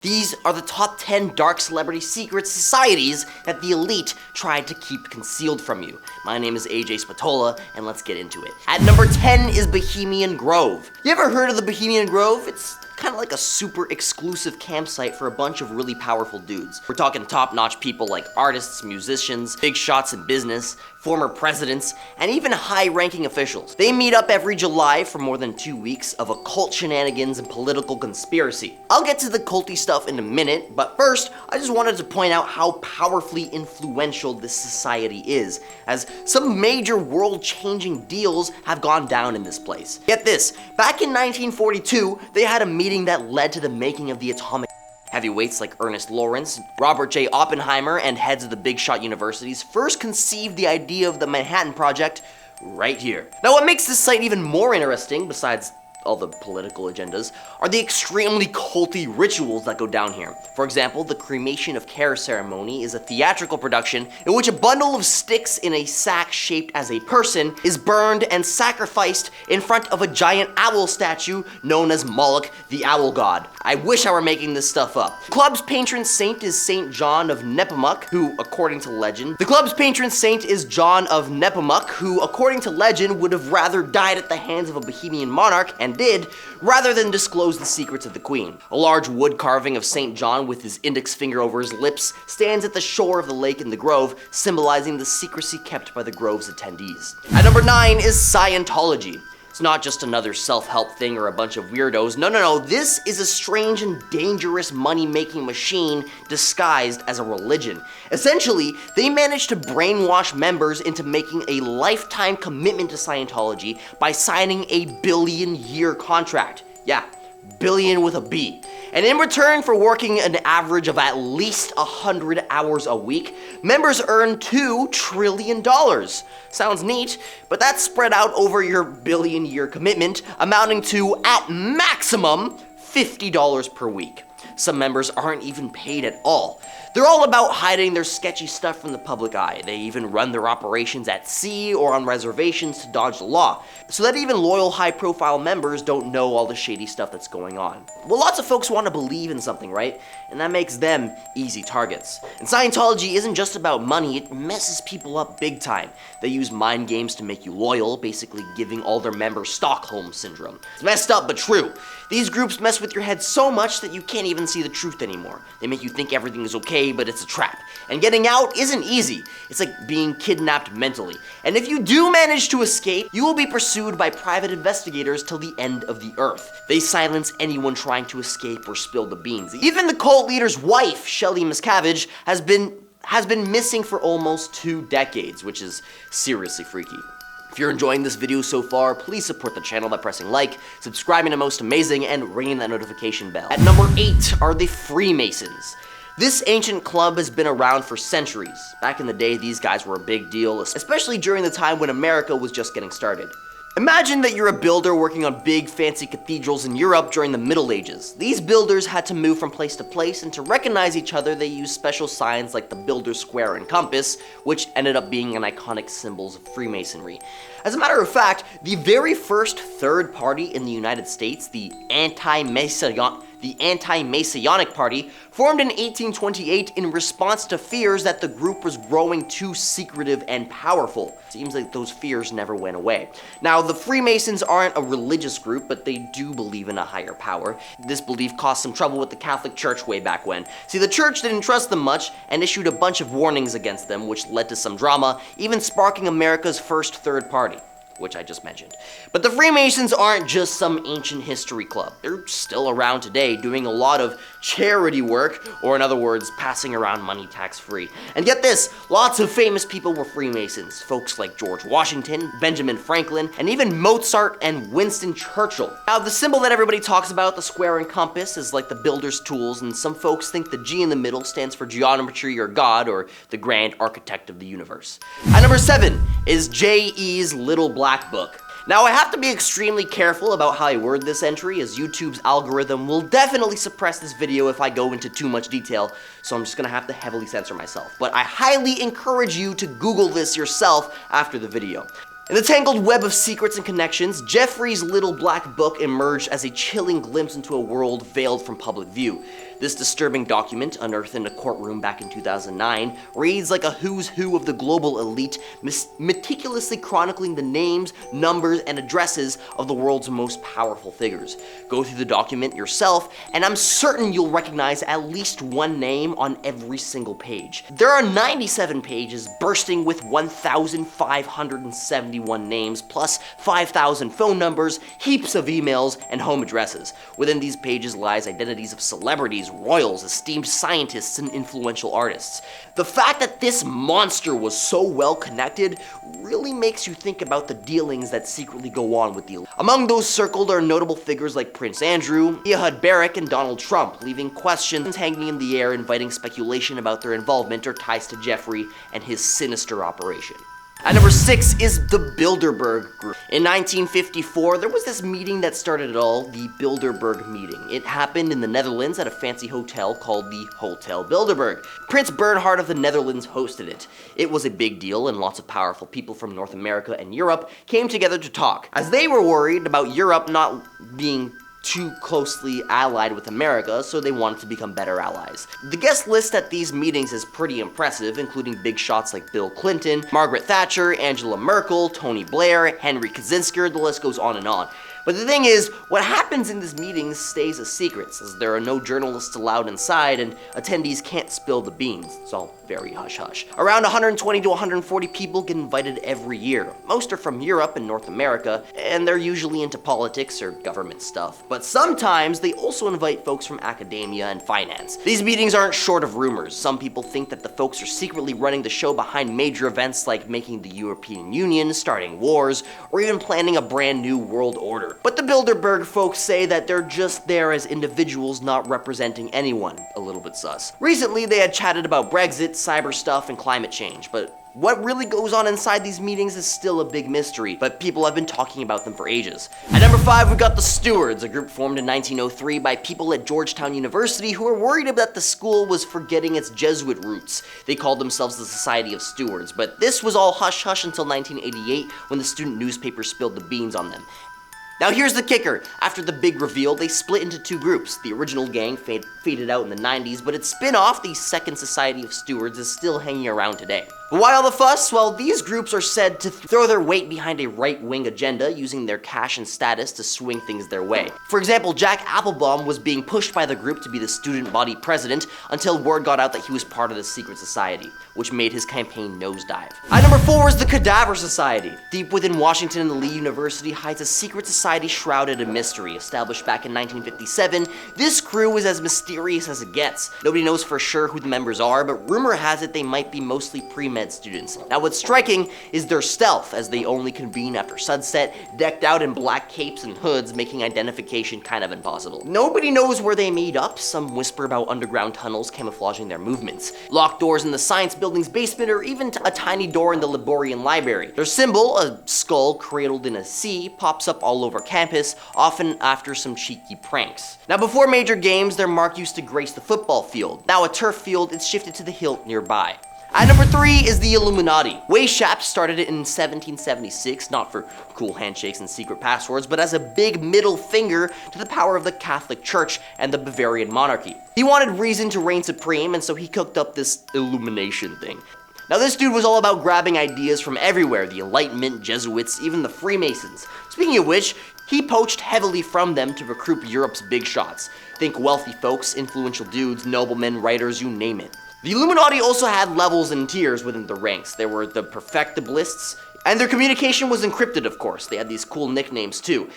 These are the top 10 dark celebrity secret societies that the elite tried to keep concealed from you. My name is AJ Spatola, and let's get into it. At number 10 is Bohemian Grove. You ever heard of the Bohemian Grove? It's kind of like a super exclusive campsite for a bunch of really powerful dudes. We're talking top-notch people like artists, musicians, big shots in business, former presidents, and even high-ranking officials. They meet up every July for more than 2 weeks of occult shenanigans and political conspiracy. I'll get to the culty stuff in a minute, but first, I just wanted to point out how powerfully influential this society is, as some major world-changing deals have gone down in this place. Get this, back in 1942, they had a meeting that led to the making of the atomic. Heavyweights like Ernest Lawrence, Robert J. Oppenheimer, and heads of the big shot universities first conceived the idea of the Manhattan Project right here. Now, what makes this site even more interesting, besides all the political agendas, are the extremely culty rituals that go down here. For example, the cremation of care ceremony is a theatrical production in which a bundle of sticks in a sack shaped as a person is burned and sacrificed in front of a giant owl statue known as Moloch, the owl god. I wish I were making this stuff up. The club's patron saint is Saint John of Nepomuk, who, according to legend, would have rather died at the hands of a Bohemian monarch, and did, rather than disclose the secrets of the queen. A large wood carving of St. John with his index finger over his lips stands at the shore of the lake in the Grove, symbolizing the secrecy kept by the Grove's attendees. At number 9 is Scientology. It's not just another self-help thing or a bunch of weirdos. No. This is a strange and dangerous money-making machine disguised as a religion. Essentially, they managed to brainwash members into making a lifetime commitment to Scientology by signing a billion-year contract. Yeah, billion with a B. And in return for working an average of at least 100 hours a week, members earn $2 trillion. Sounds neat, but that's spread out over your billion-year commitment, amounting to, at maximum, $50 per week. Some members aren't even paid at all. They're all about hiding their sketchy stuff from the public eye. They even run their operations at sea or on reservations to dodge the law, so that even loyal high-profile members don't know all the shady stuff that's going on. Well, lots of folks want to believe in something, right? And that makes them easy targets. And Scientology isn't just about money, it messes people up big time. They use mind games to make you loyal, basically giving all their members Stockholm Syndrome. It's messed up, but true. These groups mess with your head so much that you can't even see the truth anymore. They make you think everything is okay, but it's a trap. And getting out isn't easy. It's like being kidnapped mentally. And if you do manage to escape, you will be pursued by private investigators till the end of the earth. They silence anyone trying to escape or spill the beans. Even the cult leader's wife, Shelley Miscavige, has been missing for almost 2 decades, which is seriously freaky. If you're enjoying this video so far, please support the channel by pressing like, subscribing to Most Amazing, and ringing that notification bell. At number 8 are the Freemasons. This ancient club has been around for centuries. Back in the day, these guys were a big deal, especially during the time when America was just getting started. Imagine that you're a builder working on big fancy cathedrals in Europe during the Middle Ages. These builders had to move from place to place, and to recognize each other they used special signs like the builder's square and compass, which ended up being an iconic symbols of Freemasonry. As a matter of fact, the very first third party in the United States, the Anti-Masonic Party, formed in 1828 in response to fears that the group was growing too secretive and powerful. Seems like those fears never went away. Now, the Freemasons aren't a religious group, but they do believe in a higher power. This belief caused some trouble with the Catholic Church way back when. See, the church didn't trust them much and issued a bunch of warnings against them, which led to some drama, even sparking America's first third party, which I just mentioned. But the Freemasons aren't just some ancient history club. They're still around today doing a lot of charity work, or in other words, passing around money tax-free. And get this, lots of famous people were Freemasons. Folks like George Washington, Benjamin Franklin, and even Mozart and Winston Churchill. Now, the symbol that everybody talks about, the square and compass, is like the builder's tools, and some folks think the G in the middle stands for geometry or God, or the grand architect of the universe. At number 7 is J.E.'s Little Black Book. Now, I have to be extremely careful about how I word this entry, as YouTube's algorithm will definitely suppress this video if I go into too much detail, so I'm just gonna have to heavily censor myself. But I highly encourage you to Google this yourself after the video. In the tangled web of secrets and connections, Jeffrey's Little Black Book emerged as a chilling glimpse into a world veiled from public view. This disturbing document, unearthed in a courtroom back in 2009, reads like a who's who of the global elite, meticulously chronicling the names, numbers, and addresses of the world's most powerful figures. Go through the document yourself, and I'm certain you'll recognize at least one name on every single page. There are 97 pages bursting with 1,571 names, plus 5,000 phone numbers, heaps of emails, and home addresses. Within these pages lies identities of celebrities, royals, esteemed scientists, and influential artists. The fact that this monster was so well connected really makes you think about the dealings that secretly go on with the. Among those circled are notable figures like Prince Andrew, Ehud Barak, and Donald Trump, leaving questions hanging in the air, inviting speculation about their involvement or ties to Jeffrey and his sinister operation. At number 6 is the Bilderberg Group. In 1954, there was this meeting that started it all, the Bilderberg meeting. It happened in the Netherlands at a fancy hotel called the Hotel Bilderberg. Prince Bernhard of the Netherlands hosted it. It was a big deal, and lots of powerful people from North America and Europe came together to talk, as they were worried about Europe not being too closely allied with America, so they wanted to become better allies. The guest list at these meetings is pretty impressive, including big shots like Bill Clinton, Margaret Thatcher, Angela Merkel, Tony Blair, Henry Kissinger, the list goes on and on. But the thing is, what happens in these meetings stays a secret, as there are no journalists allowed inside and attendees can't spill the beans. It's all very hush-hush. Around 120 to 140 people get invited every year. Most are from Europe and North America, and they're usually into politics or government stuff. But sometimes they also invite folks from academia and finance. These meetings aren't short of rumors. Some people think that the folks are secretly running the show behind major events like making the European Union, starting wars, or even planning a brand new world order. But the Bilderberg folks say that they're just there as individuals not representing anyone. A little bit sus. Recently, they had chatted about Brexit, cyber stuff, and climate change, but what really goes on inside these meetings is still a big mystery, but people have been talking about them for ages. At number 5, we've got the Stewards, a group formed in 1903 by people at Georgetown University who were worried that the school was forgetting its Jesuit roots. They called themselves the Society of Stewards, but this was all hush-hush until 1988 when the student newspaper spilled the beans on them. Now here's the kicker. After the big reveal, they split into two groups. The original gang faded out in the 90s, but its spin-off, the Second Society of Stewards, is still hanging around today. But why all the fuss? Well, these groups are said to throw their weight behind a right-wing agenda, using their cash and status to swing things their way. For example, Jack Applebaum was being pushed by the group to be the student body president until word got out that he was part of the secret society, which made his campaign nosedive. At number 4 is the Cadaver Society. Deep within Washington and Lee University hides a secret society shrouded in mystery. Established back in 1957, this crew is as mysterious as it gets. Nobody knows for sure who the members are, but rumor has it they might be mostly pre-med students. Now what's striking is their stealth, as they only convene after sunset, decked out in black capes and hoods, making identification kind of impossible. Nobody knows where they meet up. Some whisper about underground tunnels camouflaging their movements, locked doors in the science building's basement, or even a tiny door in the Liborian library. Their symbol, a skull cradled in a C, pops up all over campus, often after some cheeky pranks. Now before major games, their mark used to grace the football field. Now a turf field, it's shifted to the hilt nearby. At number 3 is the Illuminati. Weishaupt started it in 1776, not for cool handshakes and secret passwords, but as a big middle finger to the power of the Catholic Church and the Bavarian monarchy. He wanted reason to reign supreme, and so he cooked up this illumination thing. Now this dude was all about grabbing ideas from everywhere, the Enlightenment, Jesuits, even the Freemasons. Speaking of which, he poached heavily from them to recruit Europe's big shots. Think wealthy folks, influential dudes, noblemen, writers, you name it. The Illuminati also had levels and tiers within the ranks. There were the perfectiblists, and their communication was encrypted, of course. They had these cool nicknames too.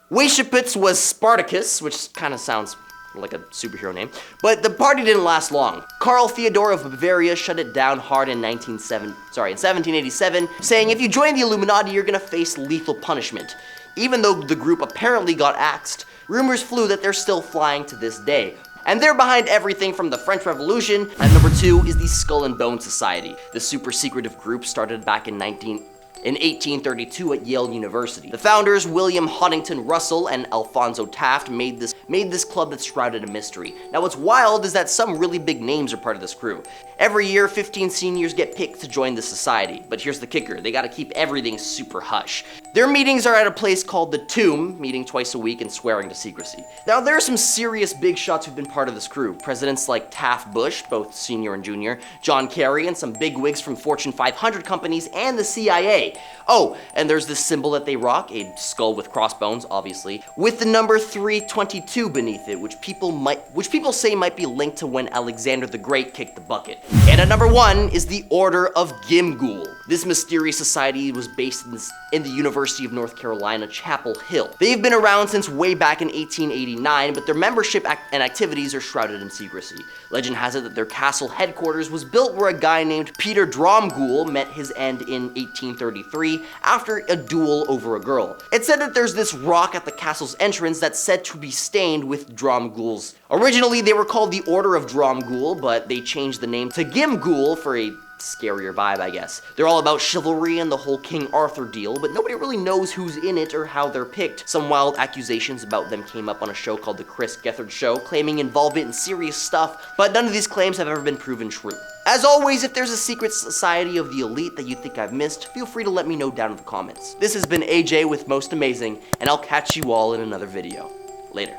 Weishaupt was Spartacus, which kind of sounds like a superhero name, but the party didn't last long. Karl Theodor of Bavaria shut it down hard in 1787, saying if you join the Illuminati, you're gonna face lethal punishment. Even though the group apparently got axed, rumors flew that they're still flying to this day. And they're behind everything from the French Revolution. And number 2 is the Skull and Bone Society. The super secretive group started back in in 1832 at Yale University. The founders, William Huntington Russell and Alphonso Taft, made this club that's shrouded in mystery. Now what's wild is that some really big names are part of this crew. Every year, 15 seniors get picked to join the society, but here's the kicker, they gotta keep everything super hush. Their meetings are at a place called The Tomb, meeting twice a week and swearing to secrecy. Now there are some serious big shots who've been part of this crew. Presidents like Taft Bush, both senior and junior, John Kerry, and some bigwigs from Fortune 500 companies and the CIA. Oh, and there's this symbol that they rock, a skull with crossbones, obviously, with the number 322 beneath it, which people say might be linked to when Alexander the Great kicked the bucket. And at number 1 is the Order of Gimghoul. This mysterious society was based in the University of North Carolina, Chapel Hill. They've been around since way back in 1889, but their membership and activities are shrouded in secrecy. Legend has it that their castle headquarters was built where a guy named Peter Dromgoole met his end in 1833 after a duel over a girl. It's said that there's this rock at the castle's entrance that's said to be stained with Dromgools. Originally, they were called the Order of Dromgoole, but they changed the name to Gimghoul for a scarier vibe, I guess. They're all about chivalry and the whole King Arthur deal, but nobody really knows who's in it or how they're picked. Some wild accusations about them came up on a show called The Chris Gethard Show, claiming involvement in serious stuff, but none of these claims have ever been proven true. As always, if there's a secret society of the elite that you think I've missed, feel free to let me know down in the comments. This has been AJ with Most Amazing, and I'll catch you all in another video. Later.